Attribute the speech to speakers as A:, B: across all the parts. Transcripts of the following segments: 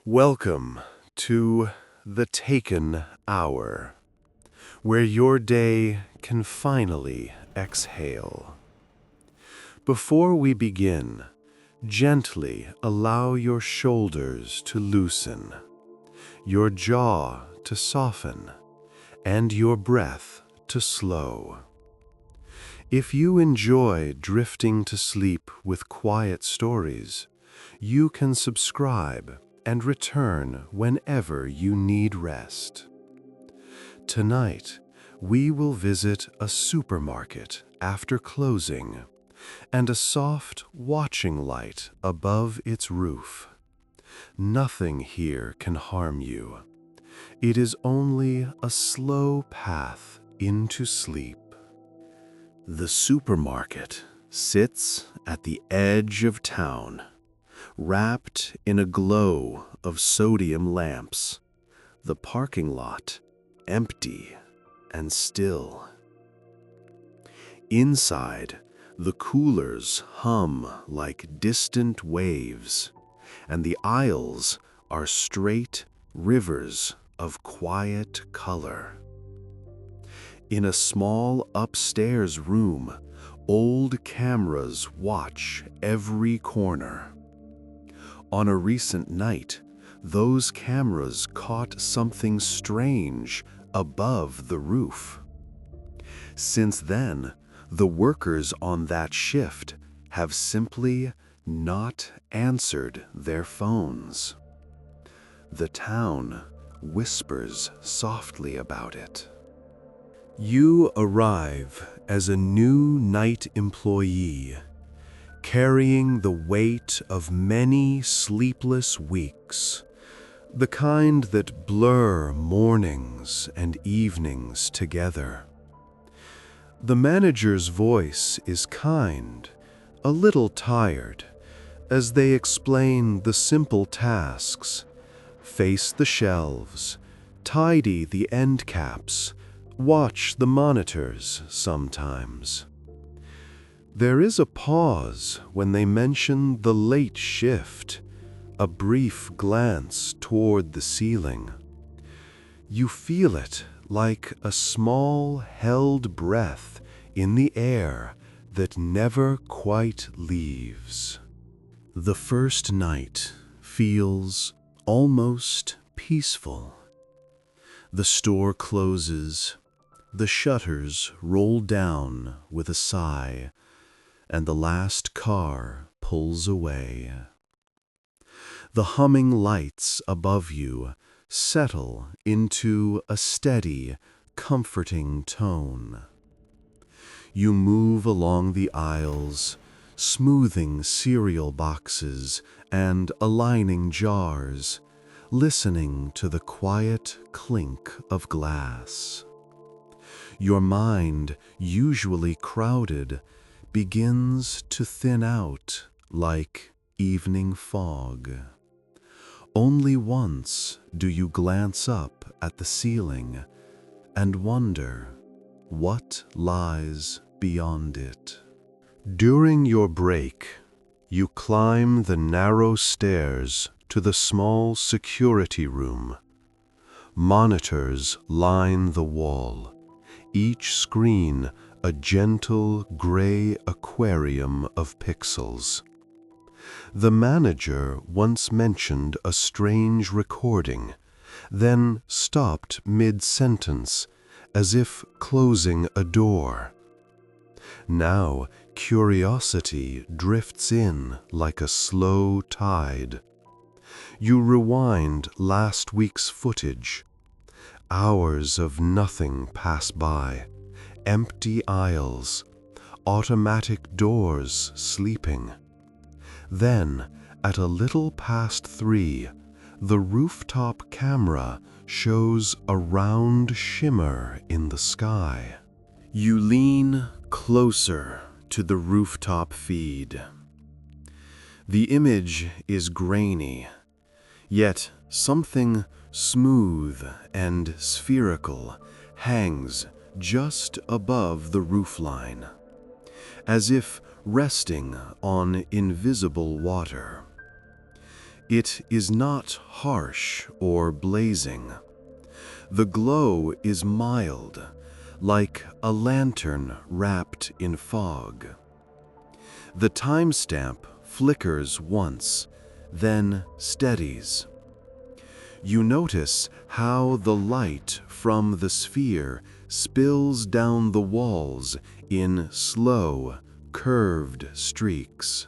A: Welcome to the Taken Hour, where your day can finally exhale. Before we begin, gently allow your shoulders to loosen, your jaw to soften, and your breath to slow. If you enjoy drifting to sleep with quiet stories, you can subscribe and return whenever you need rest. Tonight, we will visit a supermarket after closing and a soft watching light above its roof. Nothing here can harm you. It is only a slow path into sleep. The supermarket sits at the edge of town, wrapped in a glow of sodium lamps, the parking lot empty and still. Inside, the coolers hum like distant waves, and the aisles are straight rivers of quiet color. In a small upstairs room, old cameras watch every corner. On a recent night, those cameras caught something strange above the roof. Since then, the workers on that shift have simply not answered their phones. The town whispers softly about it. You arrive as a new night employee, carrying the weight of many sleepless weeks, the kind that blur mornings and evenings together. The manager's voice is kind, a little tired, as they explain the simple tasks: face the shelves, tidy the end caps, watch the monitors sometimes. There is a pause when they mention the late shift, a brief glance toward the ceiling. You feel it like a small held breath in the air that never quite leaves. The first night feels almost peaceful. The store closes, the shutters roll down with a sigh, and the last car pulls away. The humming lights above you settle into a steady, comforting tone. You move along the aisles, smoothing cereal boxes and aligning jars, listening to the quiet clink of glass. Your mind, usually crowded, begins to thin out like evening fog. Only once do you glance up at the ceiling and wonder what lies beyond it. During your break, you climb the narrow stairs to the small security room. Monitors line the wall, each screen a gentle gray aquarium of pixels. The manager once mentioned a strange recording, then stopped mid-sentence, as if closing a door. Now, curiosity drifts in like a slow tide. You rewind last week's footage. Hours of nothing pass by, empty aisles, automatic doors sleeping. Then, at a little past 3, the rooftop camera shows a round shimmer in the sky. You lean closer to the rooftop feed. The image is grainy, yet something smooth and spherical hangs just above the roofline, as if resting on invisible water. It is not harsh or blazing. The glow is mild, like a lantern wrapped in fog. The timestamp flickers once, then steadies. You notice how the light from the sphere spills down the walls in slow, curved streaks.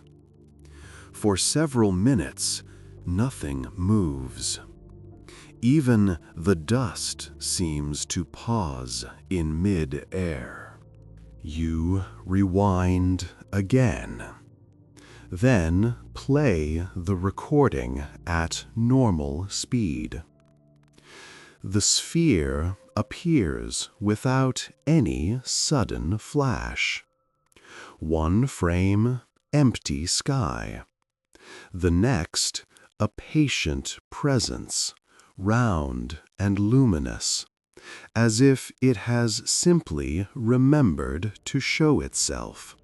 A: For several minutes, nothing moves. Even the dust seems to pause in mid-air. You rewind again. Then play the recording at normal speed. The sphere appears without any sudden flash. One frame, empty sky. The next, a patient presence, round and luminous, as if it has simply remembered to show itself.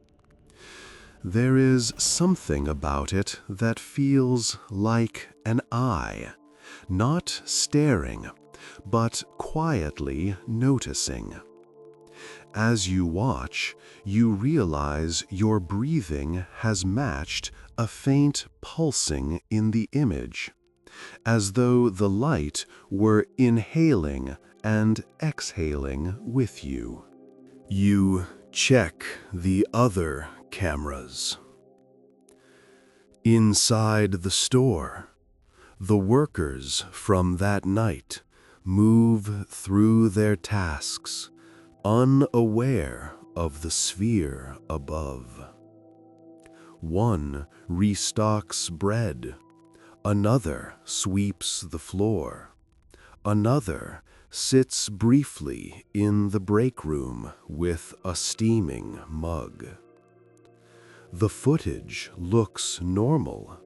A: There is something about it that feels like an eye, not staring, but quietly noticing. As you watch, you realize your breathing has matched a faint pulsing in the image, as though the light were inhaling and exhaling with you. You check the other cameras. Inside the store, the workers from that night move through their tasks, unaware of the sphere above. One restocks bread, another sweeps the floor, another sits briefly in the break room with a steaming mug. The footage looks normal,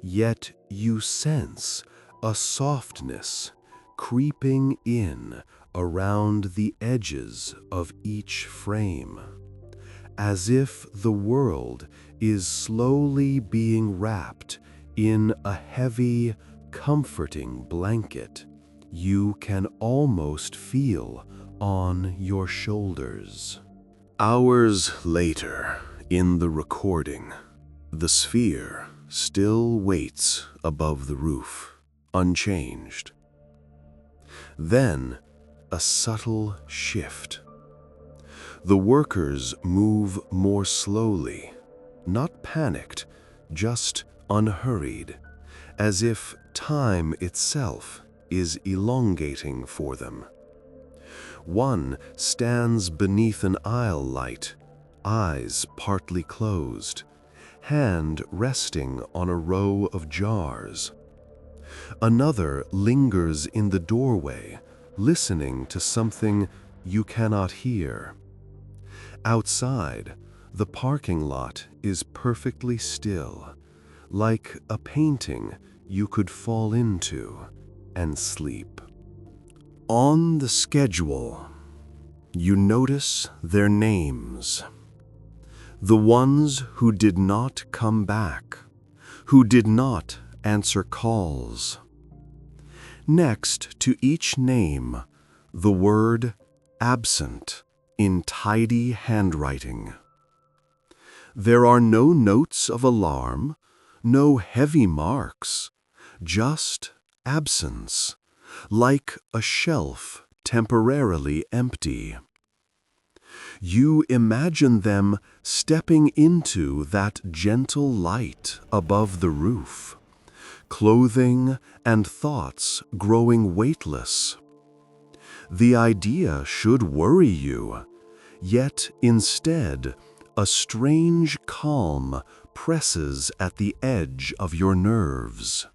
A: yet you sense a softness creeping in around the edges of each frame, as if the world is slowly being wrapped in a heavy, comforting blanket you can almost feel on your shoulders. Hours later, in the recording, the sphere still waits above the roof, unchanged. Then, a subtle shift. The workers move more slowly, not panicked, just unhurried, as if time itself is elongating for them. One stands beneath an aisle light, eyes partly closed, hand resting on a row of jars. Another lingers in the doorway, listening to something you cannot hear. Outside, the parking lot is perfectly still, like a painting you could fall into and sleep. On the schedule, you notice their names. The ones who did not come back, who did not answer calls. Next to each name, the word absent in tidy handwriting. There are no notes of alarm, no heavy marks, just absence, like a shelf temporarily empty. You imagine them stepping into that gentle light above the roof, clothing and thoughts growing weightless. The idea should worry you, yet instead, a strange calm presses at the edge of your nerves.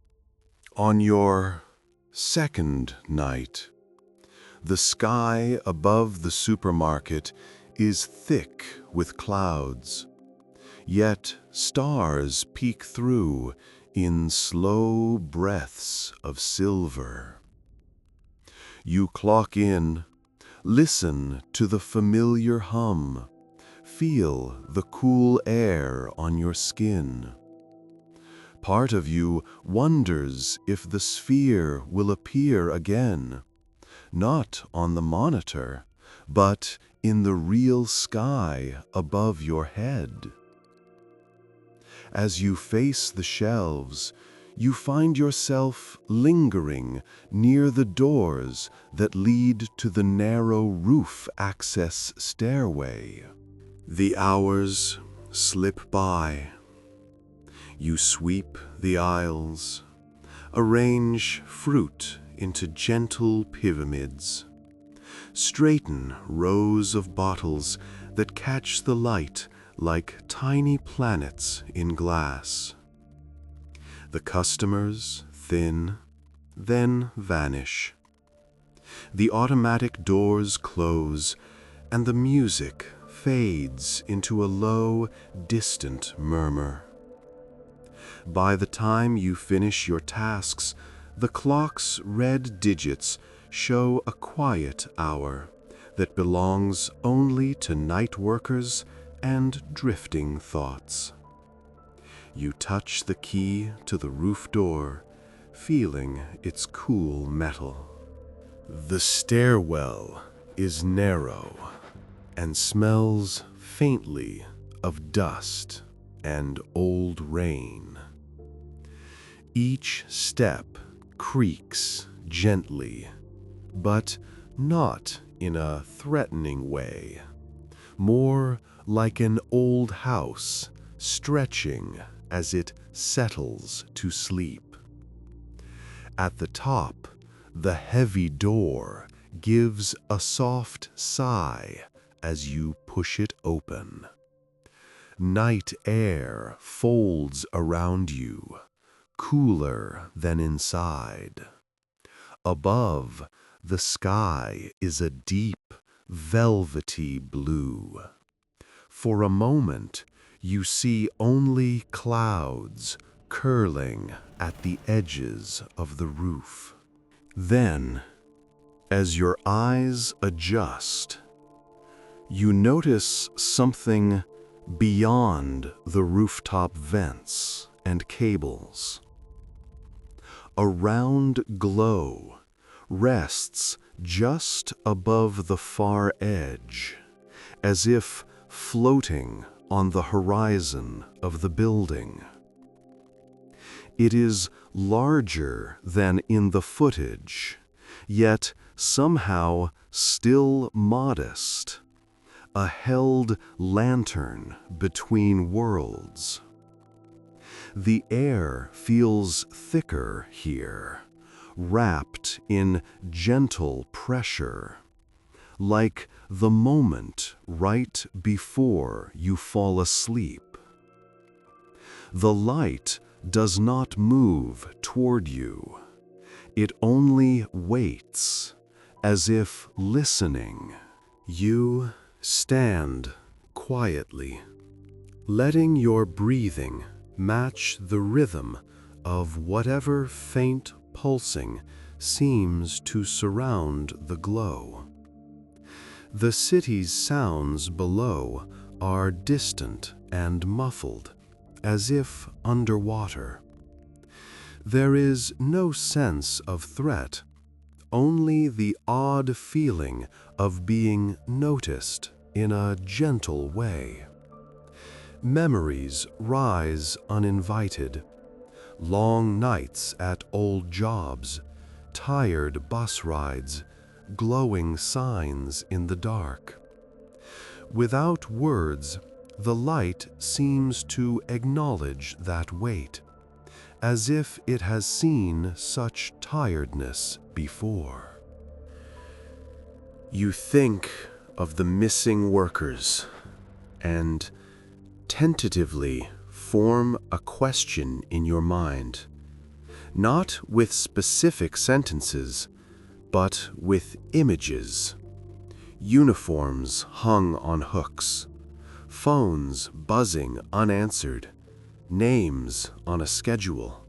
A: On your second night, the sky above the supermarket is thick with clouds, yet stars peek through in slow breaths of silver. You clock in, listen to the familiar hum, feel the cool air on your skin. Part of you wonders if the sphere will appear again, not on the monitor, but in the real sky above your head. As you face the shelves, you find yourself lingering near the doors that lead to the narrow roof access stairway. The hours slip by. You sweep the aisles, arrange fruit into gentle pyramids, straighten rows of bottles that catch the light like tiny planets in glass. The customers thin, then vanish. The automatic doors close, and the music fades into a low, distant murmur. By the time you finish your tasks, the clock's red digits show a quiet hour that belongs only to night workers and drifting thoughts. You touch the key to the roof door, feeling its cool metal. The stairwell is narrow and smells faintly of dust and old rain. Each step creaks gently, but not in a threatening way, more like an old house stretching as it settles to sleep. At the top, the heavy door gives a soft sigh as you push it open. Night air folds around you, cooler than inside. Above, the sky is a deep, velvety blue. For a moment, you see only clouds curling at the edges of the roof. Then, as your eyes adjust, you notice something beyond the rooftop vents and cables. A round glow rests just above the far edge, as if floating on the horizon of the building. It is larger than in the footage, yet somehow still modest, a held lantern between worlds. The air feels thicker here, wrapped in gentle pressure, like the moment right before you fall asleep. The light does not move toward you. It only waits, as if listening. You stand quietly, letting your breathing match the rhythm of whatever faint pulsing seems to surround the glow. The city's sounds below are distant and muffled, as if underwater. There is no sense of threat, only the odd feeling of being noticed in a gentle way. Memories rise uninvited. Long nights at old jobs, tired bus rides, glowing signs in the dark. Without words, the light seems to acknowledge that weight, as if it has seen such tiredness before. You think of the missing workers and tentatively form a question in your mind, not with specific sentences, but with images. Uniforms hung on hooks, phones buzzing unanswered, names on a schedule.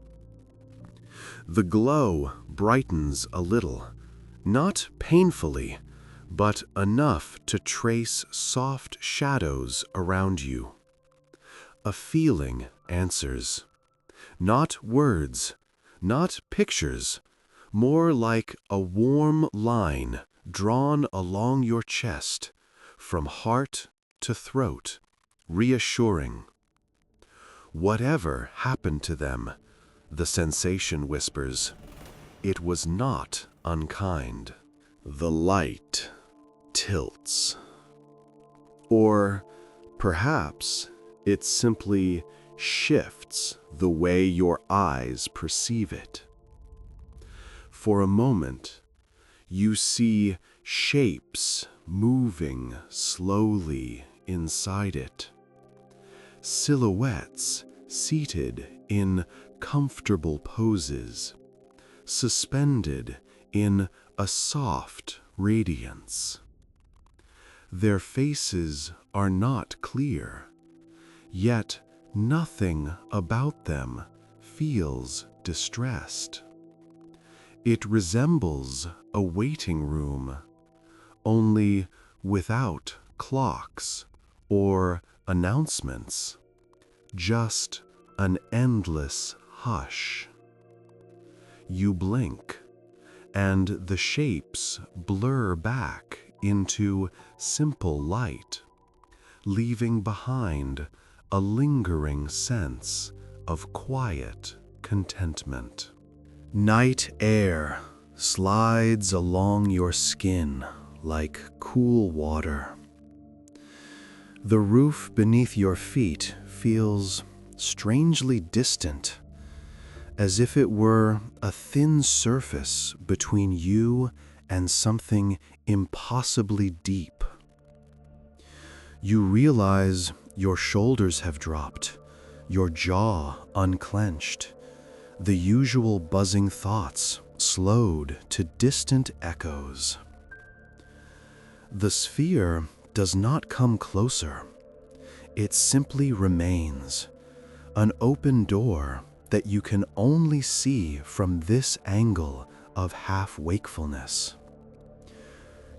A: The glow brightens a little, not painfully, but enough to trace soft shadows around you. A feeling answers, Not words, not pictures, more like a warm line drawn along your chest, from heart to throat, reassuring. Whatever happened to them, the sensation whispers, it was not unkind. The light tilts. Or perhaps it simply shifts the way your eyes perceive it. For a moment, you see shapes moving slowly inside it. Silhouettes seated in comfortable poses, suspended in a soft radiance. Their faces are not clear, yet nothing about them feels distressed. It resembles a waiting room, only without clocks or announcements, just an endless hush. You blink, and the shapes blur back into simple light, leaving behind a lingering sense of quiet contentment. Night air slides along your skin like cool water. The roof beneath your feet feels strangely distant, as if it were a thin surface between you and something impossibly deep. You realize your shoulders have dropped, your jaw unclenched, the usual buzzing thoughts slowed to distant echoes. The sphere does not come closer. It simply remains, an open door that you can only see from this angle of half-wakefulness.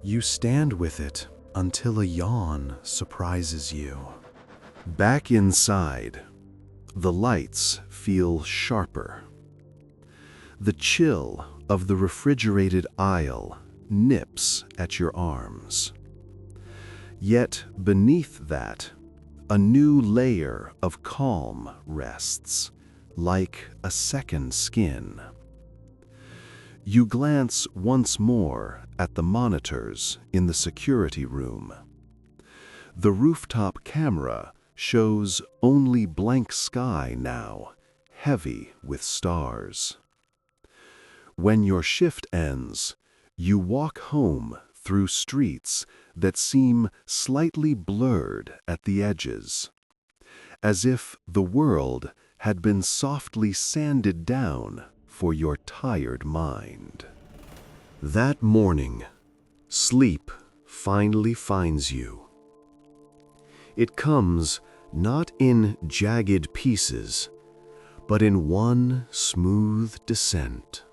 A: You stand with it until a yawn surprises you. Back inside, the lights feel sharper. The chill of the refrigerated aisle nips at your arms. Yet beneath that, a new layer of calm rests, like a second skin. You glance once more at the monitors in the security room. The rooftop camera shows only blank sky now, heavy with stars. When your shift ends, you walk home through streets that seem slightly blurred at the edges, as if the world had been softly sanded down for your tired mind. That morning, sleep finally finds you. It comes not in jagged pieces, but in one smooth descent.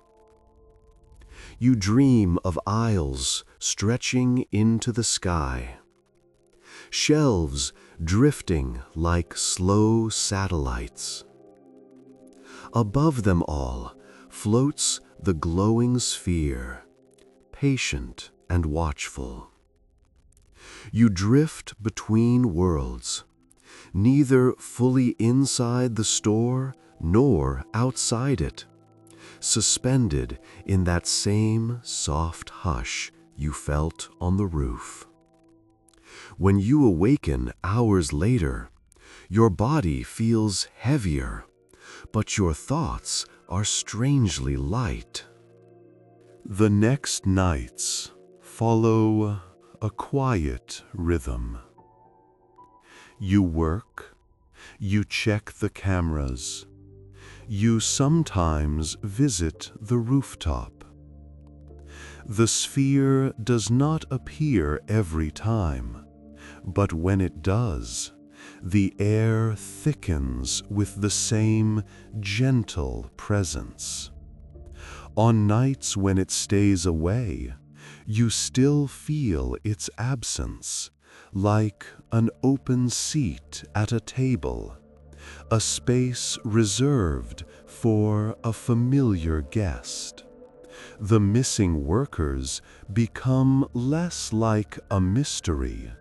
A: You dream of aisles stretching into the sky, shelves drifting like slow satellites. Above them all floats the glowing sphere, patient and watchful. You drift between worlds, neither fully inside the store nor outside it, suspended in that same soft hush you felt on the roof. When you awaken hours later, your body feels heavier, but your thoughts are strangely light. The next nights follow a quiet rhythm. You work, you check the cameras, you sometimes visit the rooftop. The sphere does not appear every time, but when it does, the air thickens with the same gentle presence. On nights when it stays away, you still feel its absence, like an open seat at a table, a space reserved for a familiar guest. The missing workers become less like a mystery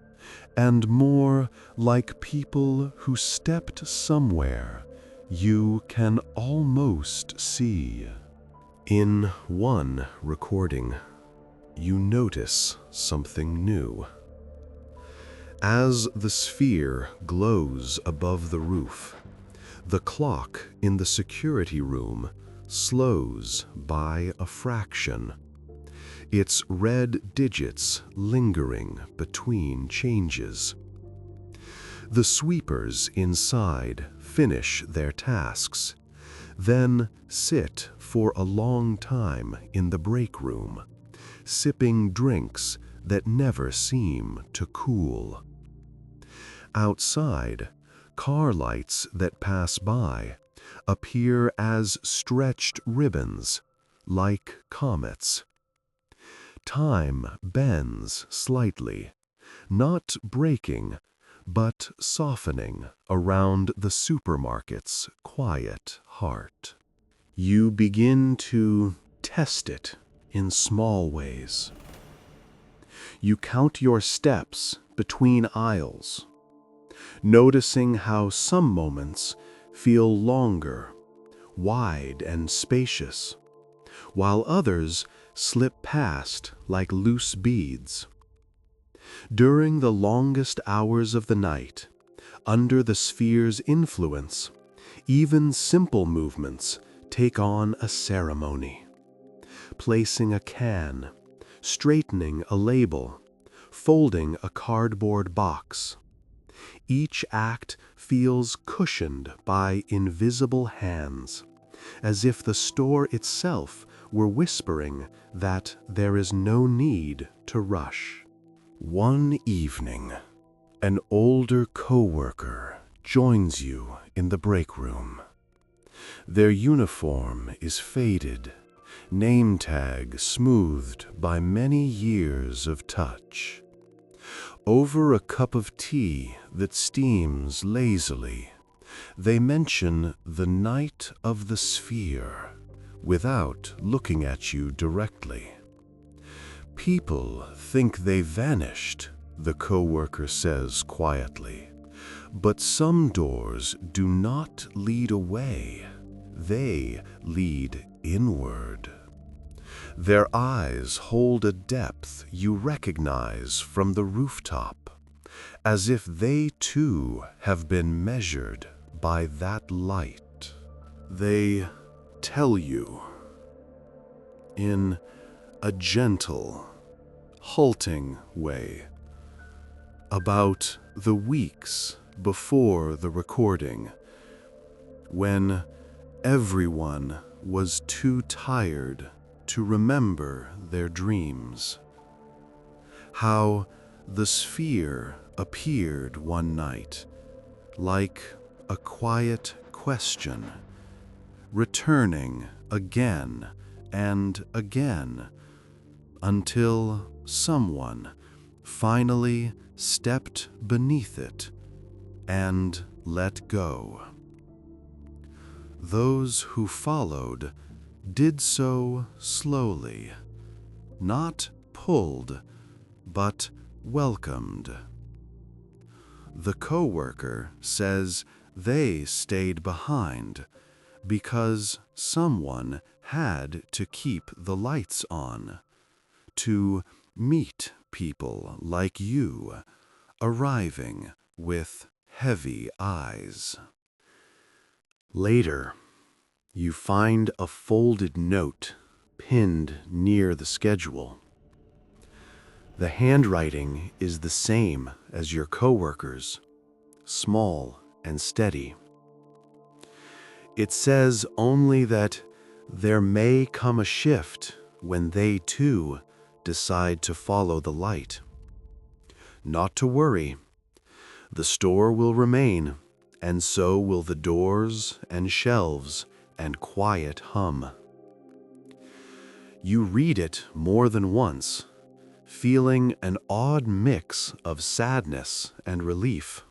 A: and more like people who stepped somewhere you can almost see. In one recording, you notice something new. As the sphere glows above the roof, the clock in the security room slows by a fraction, its red digits lingering between changes. The sweepers inside finish their tasks, then sit for a long time in the break room, sipping drinks that never seem to cool. Outside, car lights that pass by appear as stretched ribbons, like comets. Time bends slightly, not breaking, but softening around the supermarket's quiet heart. You begin to test it in small ways. You count your steps between aisles, noticing how some moments feel longer, wide and spacious, while others slip past like loose beads. During the longest hours of the night, under the sphere's influence, even simple movements take on a ceremony. Placing a can, straightening a label, folding a cardboard box. Each act feels cushioned by invisible hands, as if the store itself were whispering that there is no need to rush. One evening, an older coworker joins you in the break room. Their uniform is faded, name tag smoothed by many years of touch. Over a cup of tea that steams lazily, they mention the night of the sphere without looking at you directly. People think they vanished, the coworker says quietly, but some doors do not lead away, they lead inward. Their eyes hold a depth you recognize from the rooftop, as if they too have been measured by that light. They tell you, in a gentle, halting way, about the weeks before the recording, when everyone was too tired to remember their dreams. How the sphere appeared one night, like a quiet question, returning again and again, until someone finally stepped beneath it and let go. Those who followed did so slowly, not pulled, but welcomed. The coworker says they stayed behind because someone had to keep the lights on, to meet people like you, arriving with heavy eyes. Later, you find a folded note pinned near the schedule. The handwriting is the same as your coworkers, small and steady. It says only that there may come a shift when they too decide to follow the light. Not to worry, the store will remain, and so will the doors and shelves and quiet hum. You read it more than once, feeling an odd mix of sadness and relief.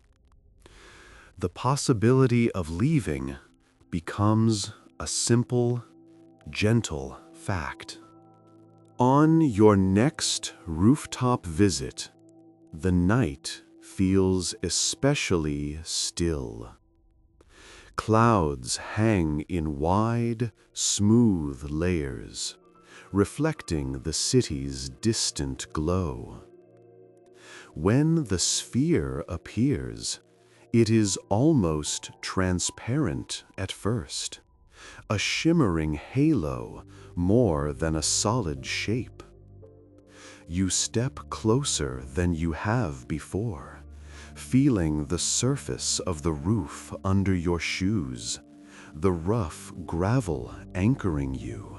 A: the possibility of leaving becomes a simple, gentle fact. On your next rooftop visit, the night feels especially still. Clouds hang in wide, smooth layers, reflecting the city's distant glow. When the sphere appears, it is almost transparent at first, a shimmering halo more than a solid shape. You step closer than you have before, feeling the surface of the roof under your shoes, the rough gravel anchoring you.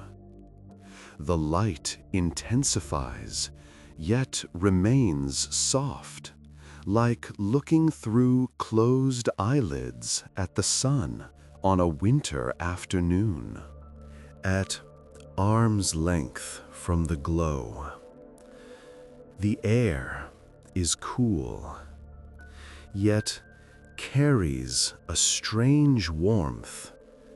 A: The light intensifies, yet remains soft, like looking through closed eyelids at the sun on a winter afternoon. At arm's length from the glow, the air is cool, yet carries a strange warmth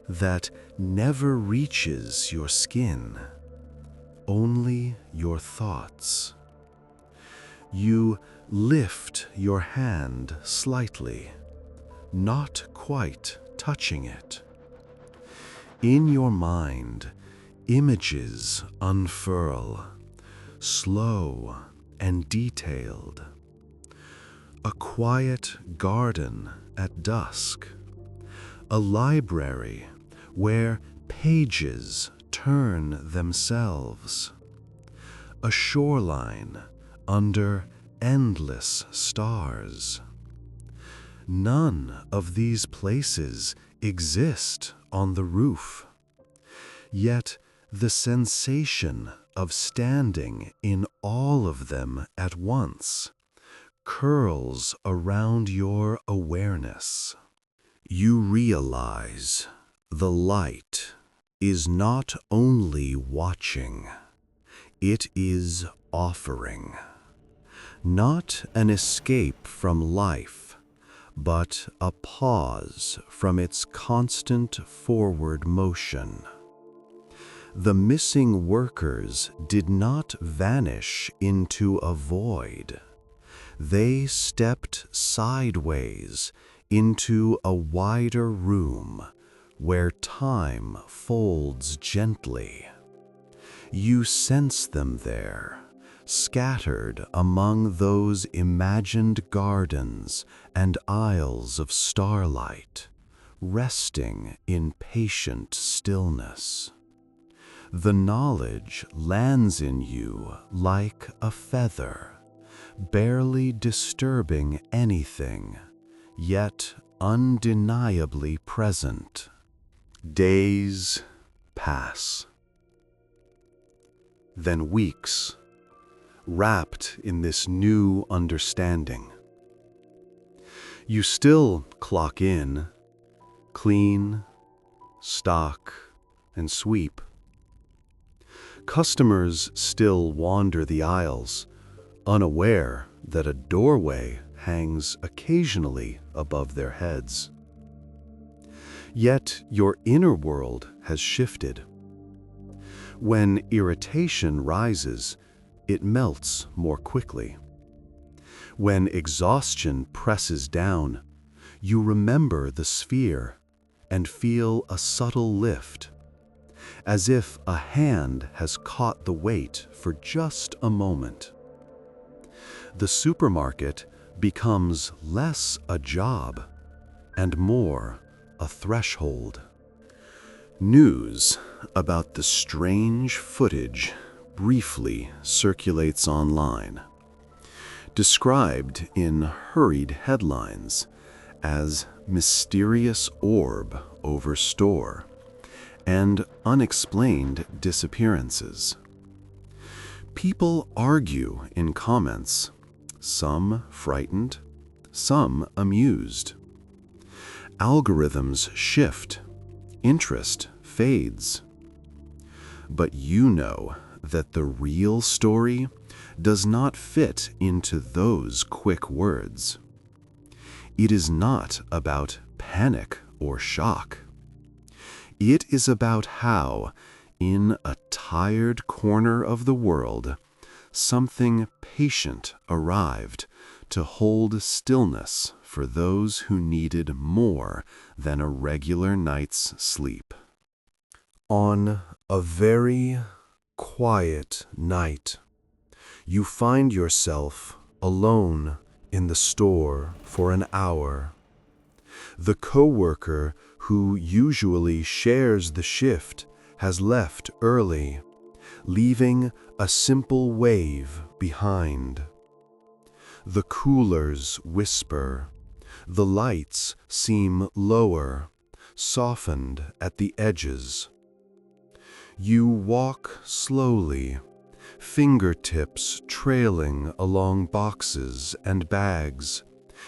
A: that never reaches your skin, only your thoughts. You lift your hand slightly, not quite touching it. In your mind, images unfurl, slow and detailed. A quiet garden at dusk, a library where pages turn themselves, a shoreline under endless stars. None of these places exist on the roof, yet the sensation of standing in all of them at once curls around your awareness. You realize the light is not only watching, it is offering. Not an escape from life, but a pause from its constant forward motion. The missing workers did not vanish into a void. They stepped sideways into a wider room where time folds gently. You sense them there, scattered among those imagined gardens and aisles of starlight, resting in patient stillness. The knowledge lands in you like a feather, barely disturbing anything, yet undeniably present. Days pass. Then weeks, wrapped in this new understanding. You still clock in, clean, stock, and sweep. Customers still wander the aisles, unaware that a doorway hangs occasionally above their heads. Yet your inner world has shifted. When irritation rises, it melts more quickly. When exhaustion presses down, you remember the sphere and feel a subtle lift, as if a hand has caught the weight for just a moment. The supermarket becomes less a job and more a threshold. News about the strange footage briefly circulates online, described in hurried headlines as mysterious orb over store and unexplained disappearances. People argue in comments, some frightened, some amused. Algorithms shift, interest fades. But you know that the real story does not fit into those quick words. It is not about panic or shock. It is about how, in a tired corner of the world, something patient arrived to hold stillness for those who needed more than a regular night's sleep. On a very quiet night, you find yourself alone in the store for an hour. The coworker who usually shares the shift has left early, leaving a simple wave behind. The coolers whisper. The lights seem lower, softened at the edges. You walk slowly, fingertips trailing along boxes and bags,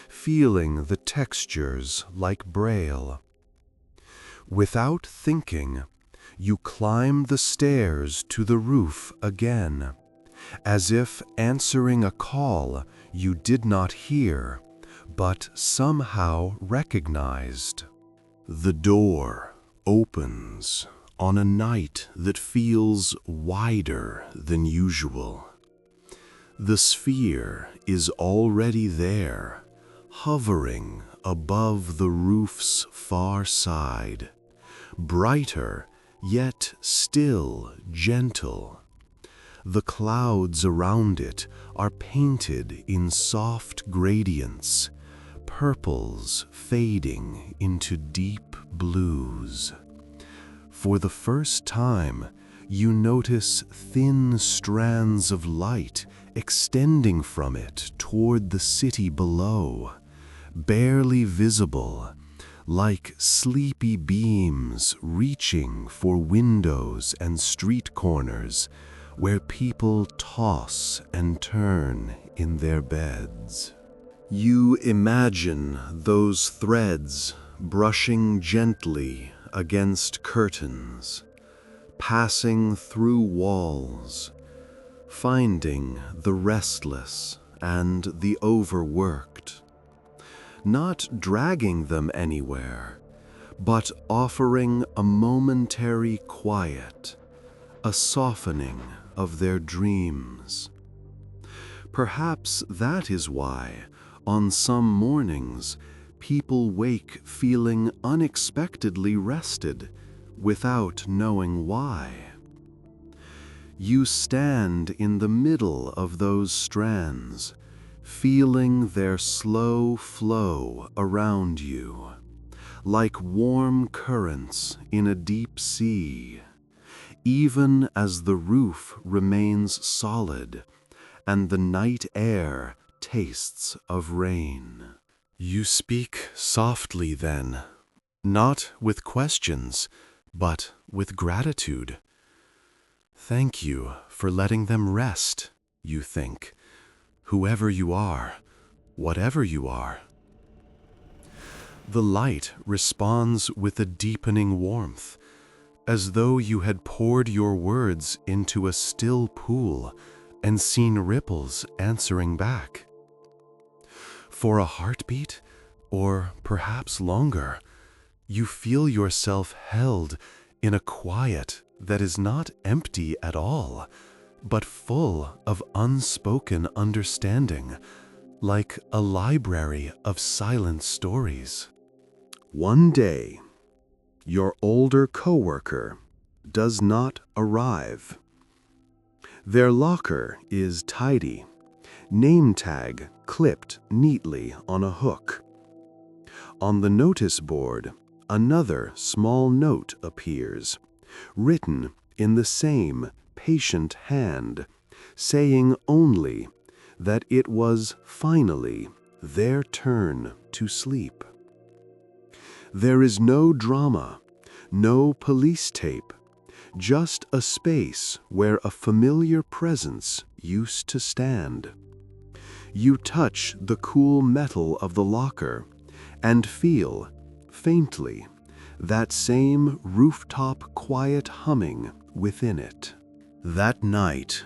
A: feeling the textures like braille. Without thinking, you climb the stairs to the roof again, as if answering a call you did not hear, but somehow recognized. The door opens on a night that feels wider than usual. The sphere is already there, hovering above the roof's far side, brighter yet still gentle. The clouds around it are painted in soft gradients, purples fading into deep blues. For the first time, you notice thin strands of light extending from it toward the city below, barely visible, like sleepy beams reaching for windows and street corners where people toss and turn in their beds. You imagine those threads brushing gently against curtains, passing through walls, finding the restless and the overworked, not dragging them anywhere, but offering a momentary quiet, a softening of their dreams. Perhaps that is why, on some mornings, people wake feeling unexpectedly rested, without knowing why. You stand in the middle of those strands, feeling their slow flow around you, like warm currents in a deep sea, even as the roof remains solid and the night air tastes of rain. You speak softly then, not with questions, but with gratitude. Thank you for letting them rest, you think, whoever you are, whatever you are. The light responds with a deepening warmth, as though you had poured your words into a still pool and seen ripples answering back. For a heartbeat, or perhaps longer, you feel yourself held in a quiet that is not empty at all, but full of unspoken understanding, like a library of silent stories. One day, your older coworker does not arrive. Their locker is tidy, name tag clipped neatly on a hook. On the notice board, another small note appears, written in the same patient hand, saying only that it was finally their turn to sleep. There is no drama, no police tape, just a space where a familiar presence used to stand. You touch the cool metal of the locker and feel, faintly, that same rooftop quiet humming within it. That night,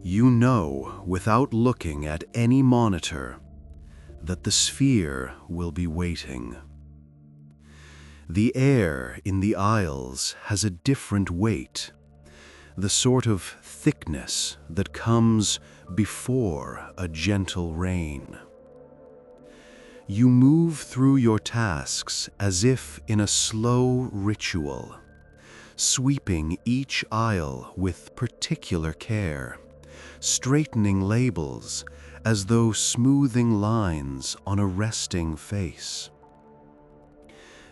A: you know without looking at any monitor, that the sphere will be waiting. The air in the aisles has a different weight, the sort of thickness that comes before a gentle rain. You move through your tasks as if in a slow ritual, sweeping each aisle with particular care, straightening labels as though smoothing lines on a resting face.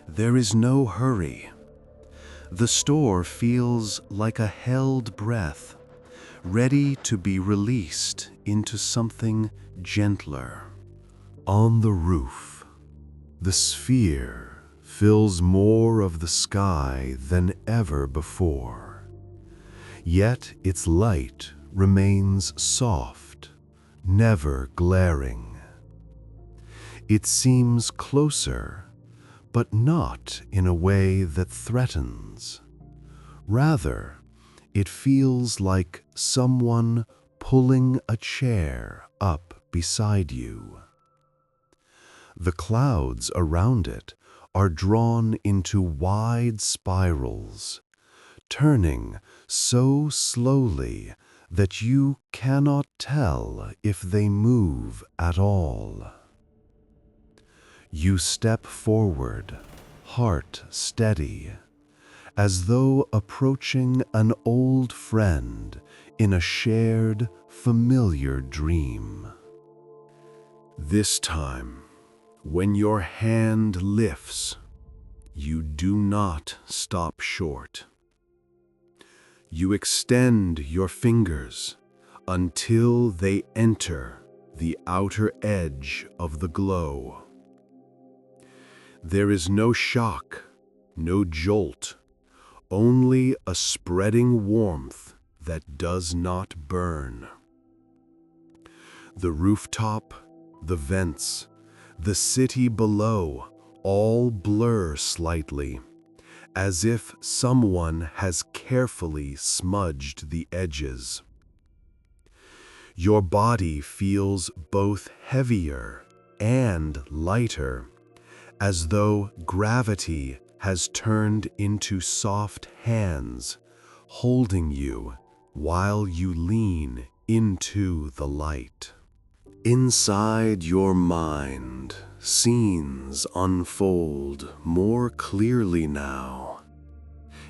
A: There is no hurry. The store feels like a held breath, ready to be released into something gentler. On the roof, the sphere fills more of the sky than ever before. Yet its light remains soft, never glaring. It seems closer, but not in a way that threatens. Rather, it feels like someone pulling a chair up beside you. The clouds around it are drawn into wide spirals, turning so slowly that you cannot tell if they move at all. You step forward, heart steady, as though approaching an old friend in a shared, familiar dream. This time, when your hand lifts, you do not stop short. You extend your fingers until they enter the outer edge of the glow. There is no shock, no jolt, only a spreading warmth that does not burn. The rooftop, the vents, the city below all blur slightly, as if someone has carefully smudged the edges. Your body feels both heavier and lighter, as though gravity has turned into soft hands, holding you while you lean into the light. Inside your mind, scenes unfold more clearly now.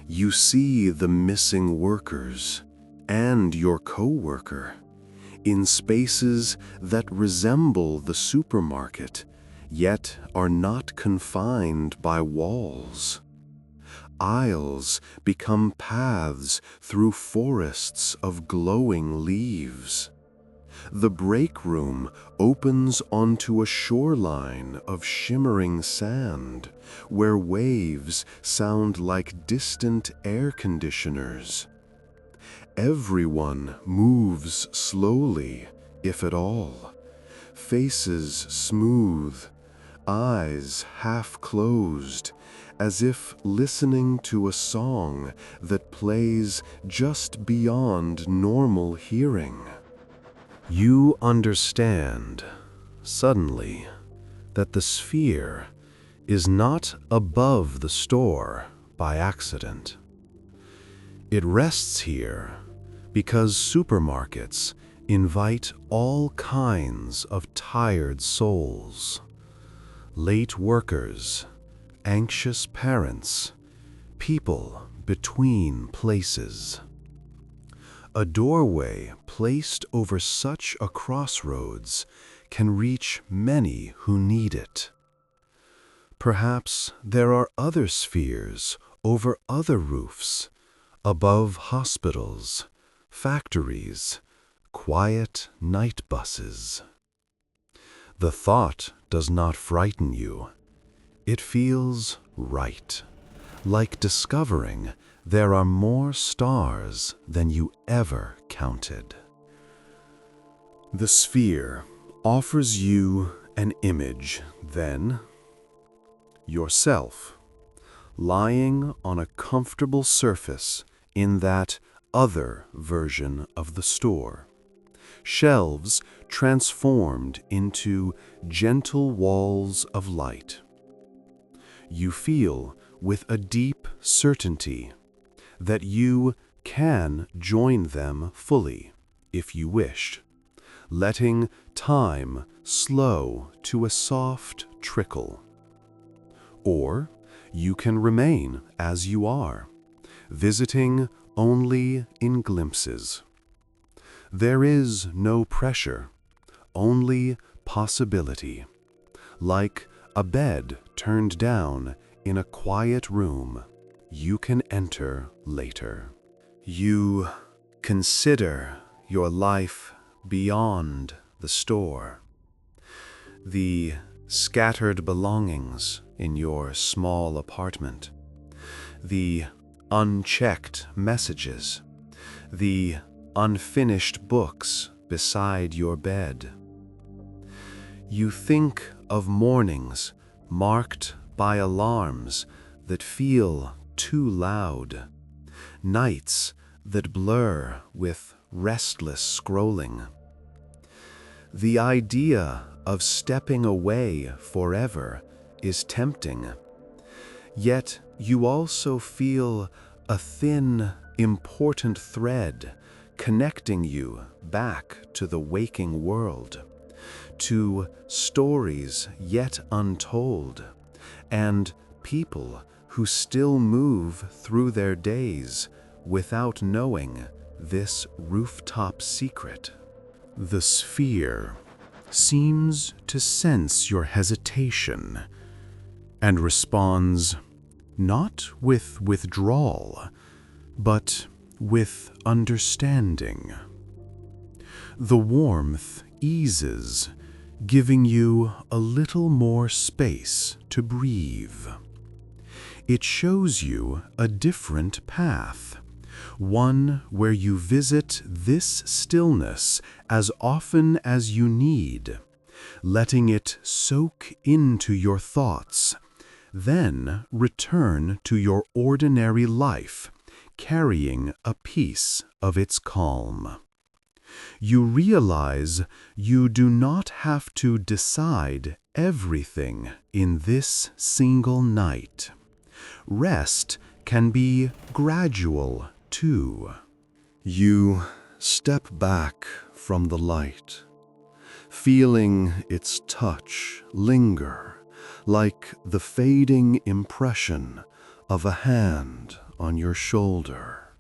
A: You see the missing workers and your co-worker in spaces that resemble the supermarket, yet are not confined by walls. Aisles become paths through forests of glowing leaves. The break room opens onto a shoreline of shimmering sand, where waves sound like distant air conditioners. Everyone moves slowly, if at all, faces smooth, eyes half closed, as if listening to a song that plays just beyond normal hearing. You understand, suddenly, that the sphere is not above the store by accident. It rests here because supermarkets invite all kinds of tired souls, late workers, anxious parents, people between places. A doorway placed over such a crossroads can reach many who need it. Perhaps there are other spheres over other roofs, above hospitals, factories, quiet night buses. The thought does not frighten you. It feels right, like discovering there are more stars than you ever counted. The sphere offers you an image, then, yourself, lying on a comfortable surface in that other version of the store, shelves transformed into gentle walls of light. You feel with a deep certainty that you can join them fully if you wish, letting time slow to a soft trickle. Or you can remain as you are, visiting only in glimpses. There is no pressure, only possibility, like a bed turned down in a quiet room you can enter later. You consider your life beyond the store, the scattered belongings in your small apartment, the unchecked messages, the unfinished books beside your bed. You think of mornings marked by alarms that feel too loud, nights that blur with restless scrolling. The idea of stepping away forever is tempting, yet you also feel a thin, important thread connecting you back to the waking world, to stories yet untold, and people who still move through their days without knowing this rooftop secret. The sphere seems to sense your hesitation and responds not with withdrawal, but with understanding. The warmth eases, giving you a little more space to breathe. It shows you a different path, one where you visit this stillness as often as you need, letting it soak into your thoughts, then return to your ordinary life, carrying a piece of its calm. You realize you do not have to decide everything in this single night. Rest can be gradual, too. You step back from the light, feeling its touch linger like the fading impression of a hand on your shoulder.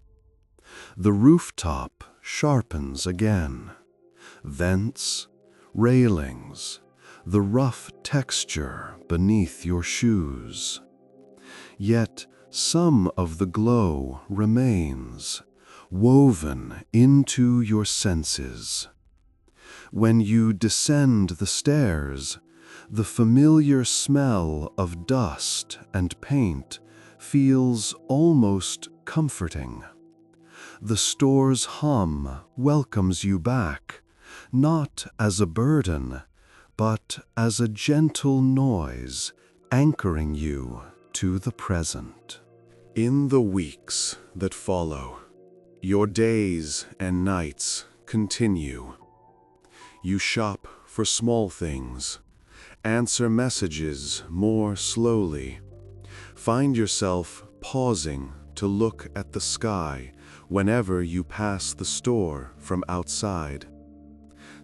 A: The rooftop sharpens again. Vents, railings, the rough texture beneath your shoes. Yet some of the glow remains, woven into your senses. When you descend the stairs, the familiar smell of dust and paint feels almost comforting. The store's hum welcomes you back, not as a burden, but as a gentle noise anchoring you to the present. In the weeks that follow, your days and nights continue. You shop for small things, answer messages more slowly, find yourself pausing to look at the sky whenever you pass the store from outside.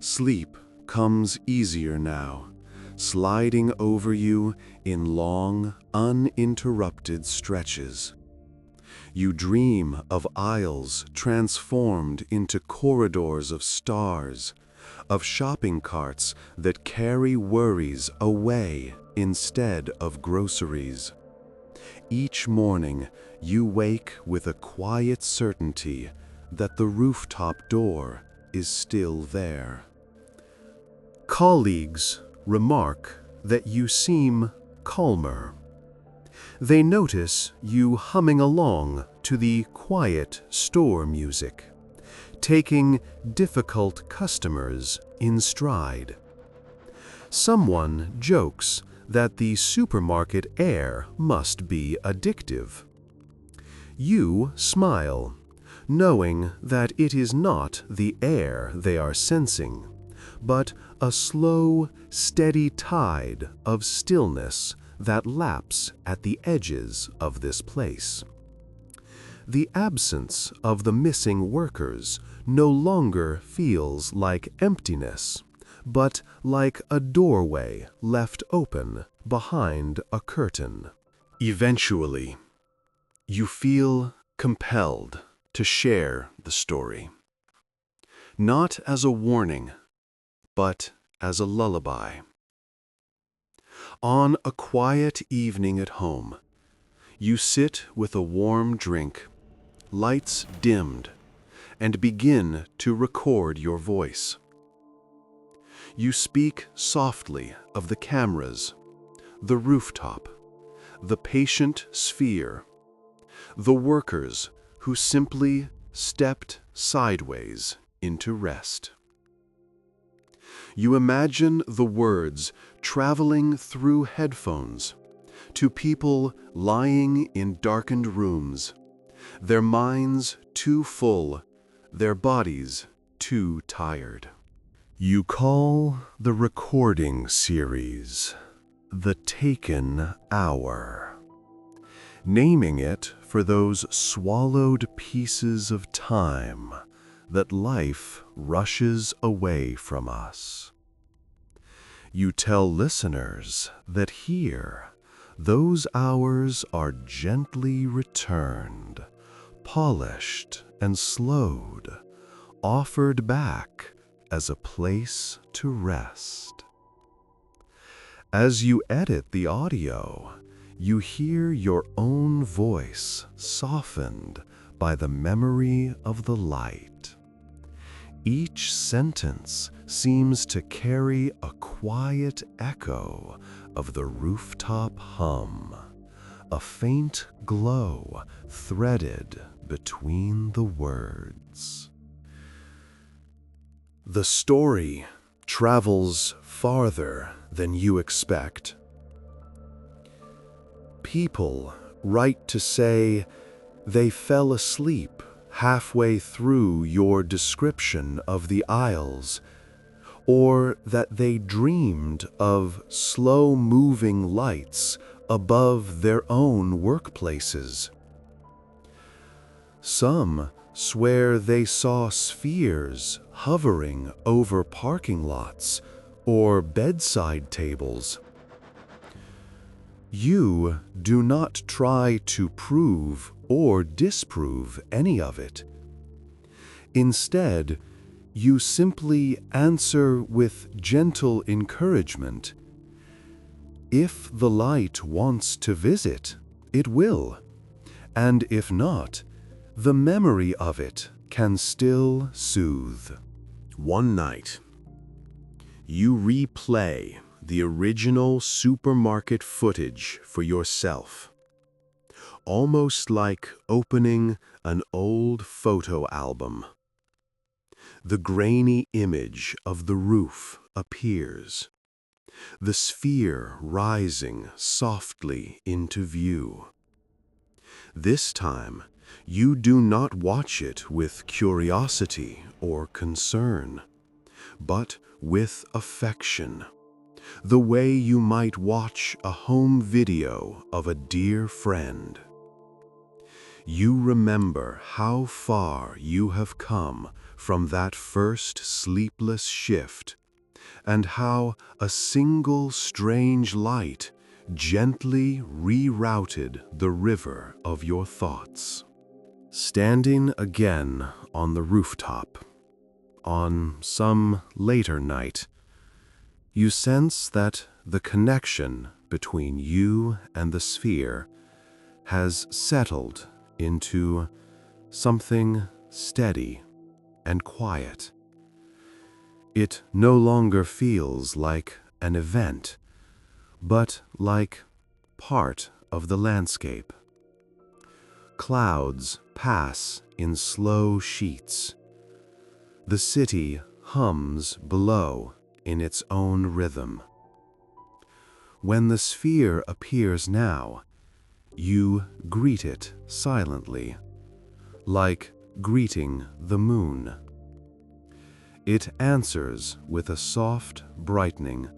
A: Sleep comes easier now, sliding over you in long, uninterrupted stretches. You dream of aisles transformed into corridors of stars, of shopping carts that carry worries away instead of groceries. Each morning, you wake with a quiet certainty that the rooftop door is still there. Colleagues remark that you seem calmer. They notice you humming along to the quiet store music, taking difficult customers in stride. Someone jokes that the supermarket air must be addictive. You smile, knowing that it is not the air they are sensing, but a slow, steady tide of stillness that laps at the edges of this place. The absence of the missing workers no longer feels like emptiness, but like a doorway left open behind a curtain. Eventually, you feel compelled to share the story, not as a warning, but as a lullaby. On a quiet evening at home, you sit with a warm drink, lights dimmed, and begin to record your voice. You speak softly of the cameras, the rooftop, the patient sphere, the workers who simply stepped sideways into rest. You imagine the words traveling through headphones to people lying in darkened rooms, their minds too full, their bodies too tired. You call the recording series The Taken Hour, naming it for those swallowed pieces of time that life rushes away from us. You tell listeners that here, those hours are gently returned, polished and slowed, offered back as a place to rest. As you edit the audio, you hear your own voice softened by the memory of the light. Each sentence seems to carry a quiet echo of the rooftop hum, a faint glow threaded between the words. The story travels farther than you expect. People write to say they fell asleep halfway through your description of the aisles, or that they dreamed of slow-moving lights above their own workplaces. Some swear they saw spheres hovering over parking lots or bedside tables. You do not try to prove or disprove any of it. Instead, you simply answer with gentle encouragement. If the light wants to visit, it will, and if not, the memory of it can still soothe. One night, you replay the original supermarket footage for yourself, almost like opening an old photo album. The grainy image of the roof appears, the sphere rising softly into view. This time, you do not watch it with curiosity or concern, but with affection, the way you might watch a home video of a dear friend. You remember how far you have come from that first sleepless shift, and how a single strange light gently rerouted the river of your thoughts. Standing again on the rooftop, on some later night, you sense that the connection between you and the sphere has settled into something steady and quiet. It no longer feels like an event, but like part of the landscape. Clouds pass in slow sheets. The city hums below in its own rhythm. When the sphere appears now, you greet it silently, like greeting the moon. It answers with a soft brightening,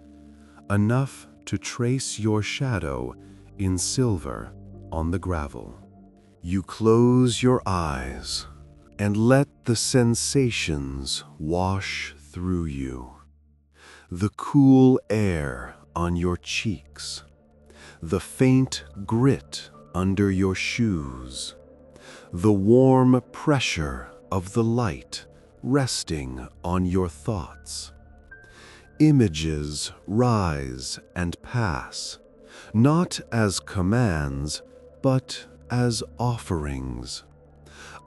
A: enough to trace your shadow in silver on the gravel. You close your eyes and let the sensations wash through you. The cool air on your cheeks, the faint grit under your shoes, the warm pressure of the light resting on your thoughts. Images rise and pass, not as commands, but as offerings.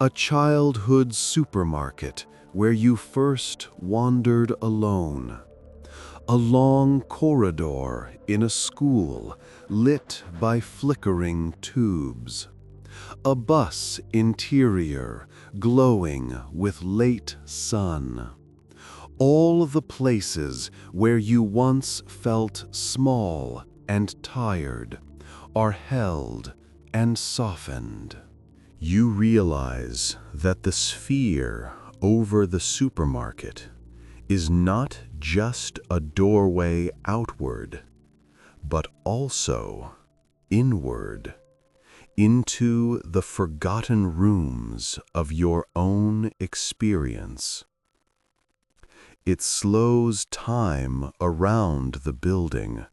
A: A childhood supermarket where you first wandered alone. A long corridor in a school lit by flickering tubes. A bus interior glowing with late sun. All the places where you once felt small and tired are held and softened. You realize that the sphere over the supermarket is not just a doorway outward, but also inward, into the forgotten rooms of your own experience. It slows time around the building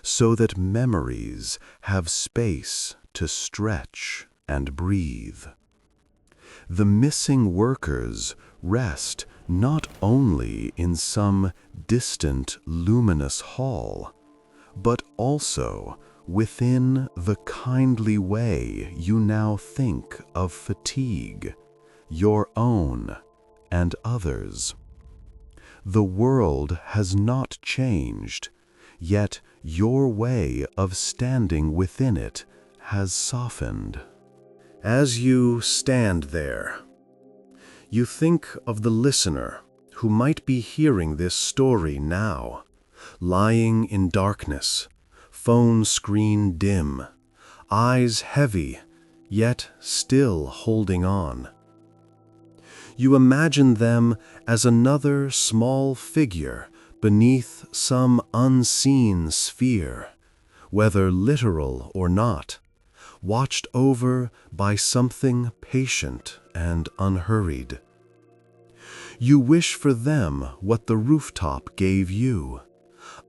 A: so that memories have space to stretch and breathe. The missing workers rest not only in some distant luminous hall, but also within the kindly way you now think of fatigue, your own and others. The world has not changed, yet your way of standing within it has softened. As you stand there, you think of the listener who might be hearing this story now, lying in darkness, phone screen dim, eyes heavy, yet still holding on. You imagine them as another small figure beneath some unseen sphere, whether literal or not, watched over by something patient and unhurried. You wish for them what the rooftop gave you,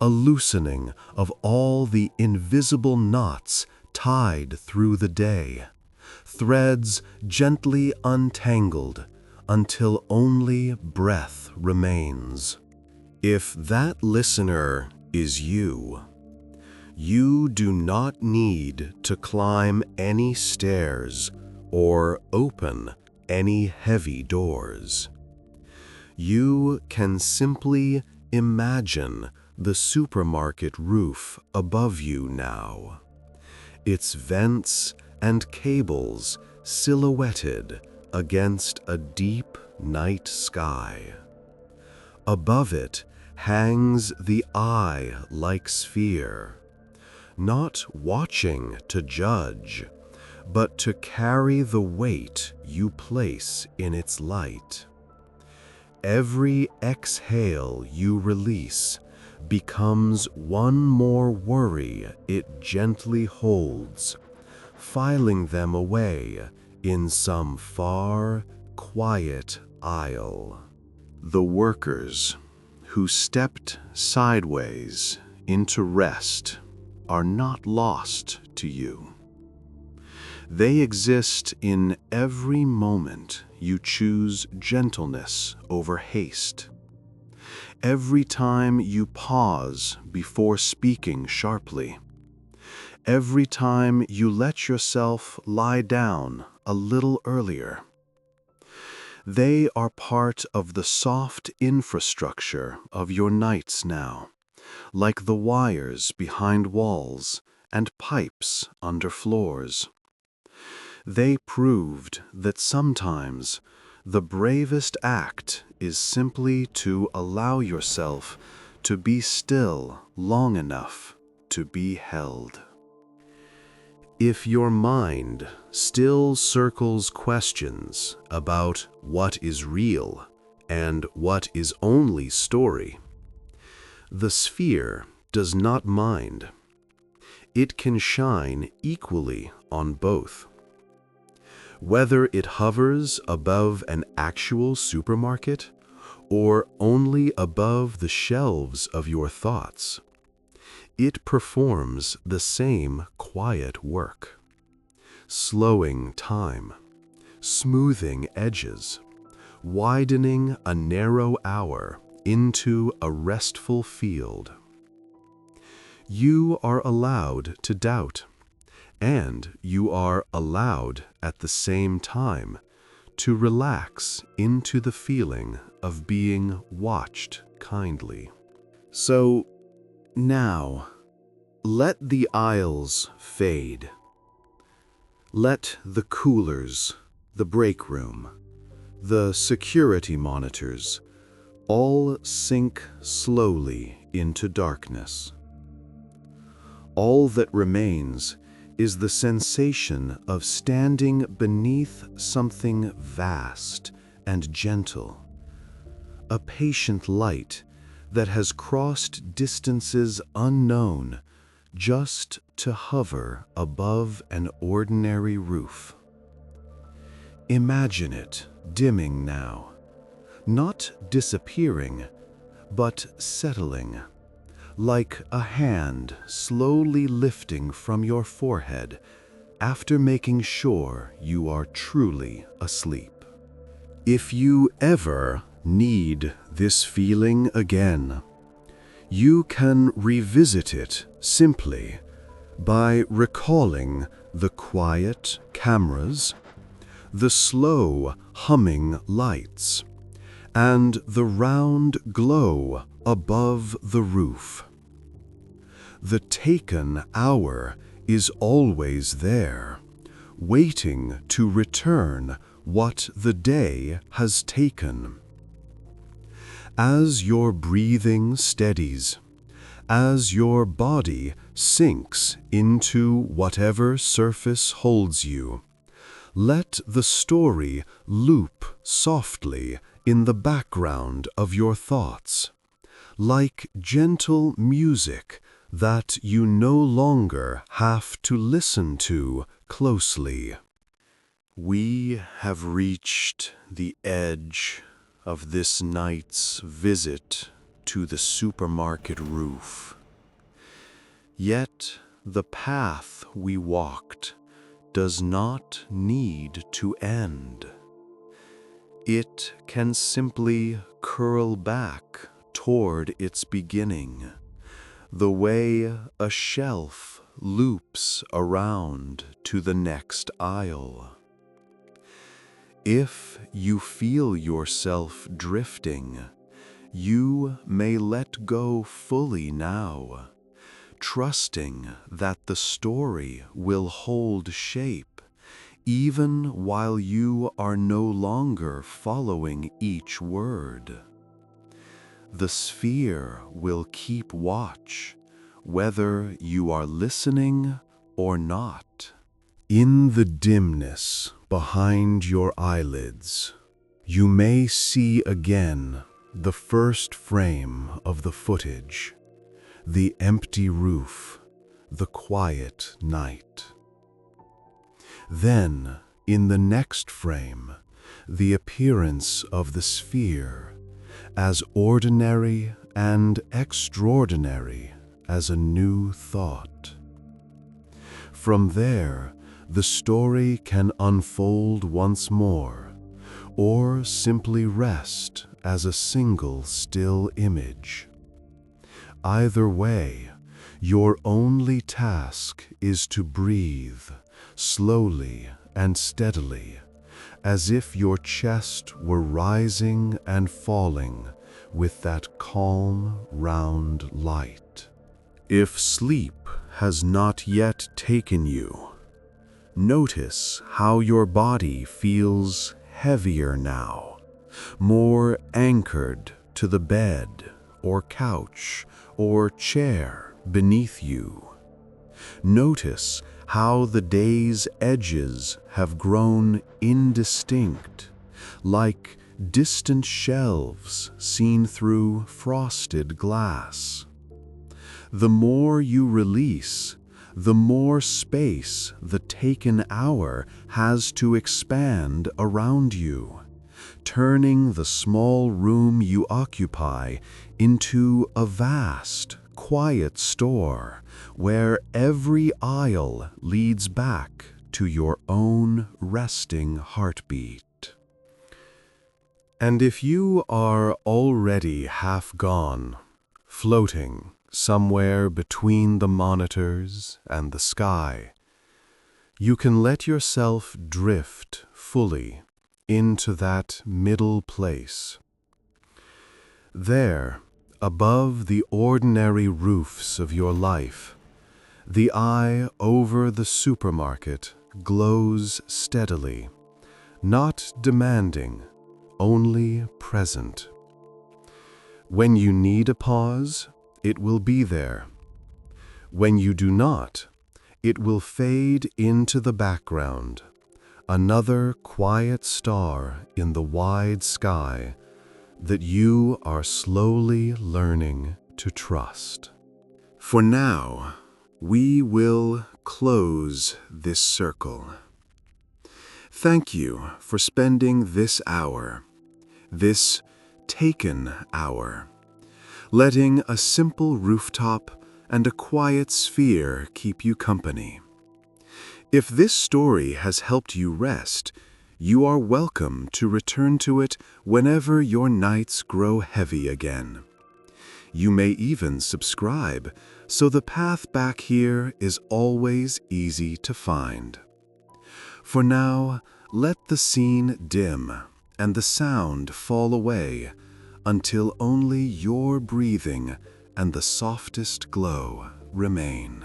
A: a loosening of all the invisible knots tied through the day, threads gently untangled until only breath remains. If that listener is you, you do not need to climb any stairs or open any heavy doors. You can simply imagine the supermarket roof above you now, its vents and cables silhouetted against a deep night sky. Above it hangs the eye-like sphere, not watching to judge, but to carry the weight you place in its light. Every exhale you release becomes one more worry it gently holds, filing them away in some far, quiet aisle. The workers who stepped sideways into rest are not lost to you. They exist in every moment you choose gentleness over haste. Every time you pause before speaking sharply. Every time you let yourself lie down a little earlier. They are part of the soft infrastructure of your nights now, like the wires behind walls and pipes under floors. They proved that sometimes the bravest act is simply to allow yourself to be still long enough to be held. If your mind still circles questions about what is real and what is only story. The sphere does not mind. It can shine equally on both. Whether it hovers above an actual supermarket or only above the shelves of your thoughts, it performs the same quiet work, slowing time, smoothing edges, widening a narrow hour into a restful field. You are allowed to doubt, and you are allowed at the same time to relax into the feeling of being watched kindly. So now, let the aisles fade. Let the coolers, the break room, the security monitors all sink slowly into darkness. All that remains is the sensation of standing beneath something vast and gentle, a patient light that has crossed distances unknown just to hover above an ordinary roof. Imagine it dimming now, not disappearing, but settling, like a hand slowly lifting from your forehead after making sure you are truly asleep. If you ever need this feeling again, you can revisit it simply by recalling the quiet cameras, the slow humming lights, and the round glow above the roof. The taken hour is always there, waiting to return what the day has taken. As your breathing steadies, as your body sinks into whatever surface holds you, let the story loop softly in the background of your thoughts, like gentle music that you no longer have to listen to closely. We have reached the edge of this night's visit to the supermarket roof. Yet the path we walked does not need to end. It can simply curl back toward its beginning, the way a shelf loops around to the next aisle. If you feel yourself drifting, you may let go fully now, trusting that the story will hold shape, even while you are no longer following each word. The sphere will keep watch, whether you are listening or not. In the dimness behind your eyelids, you may see again the first frame of the footage, the empty roof, the quiet night. Then, in the next frame, the appearance of the sphere, as ordinary and extraordinary as a new thought. From there, the story can unfold once more, or simply rest as a single still image. Either way, your only task is to breathe slowly and steadily, as if your chest were rising and falling with that calm, round light. If sleep has not yet taken you, notice how your body feels heavier now, more anchored to the bed or couch or chair beneath you. Notice how the day's edges have grown indistinct, like distant shelves seen through frosted glass. The more you release, the more space the taken hour has to expand around you, turning the small room you occupy into a vast, quiet store where every aisle leads back to your own resting heartbeat. And if you are already half gone, floating somewhere between the monitors and the sky, you can let yourself drift fully into that middle place. There, above the ordinary roofs of your life, the eye over the supermarket glows steadily, not demanding, only present. When you need a pause, it will be there. When you do not, it will fade into the background, another quiet star in the wide sky that you are slowly learning to trust. For now, we will close this circle. Thank you for spending this hour, this taken hour, letting a simple rooftop and a quiet sphere keep you company. If this story has helped you rest, you are welcome to return to it whenever your nights grow heavy again. You may even subscribe, so the path back here is always easy to find. For now, let the scene dim and the sound fall away until only your breathing and the softest glow remain.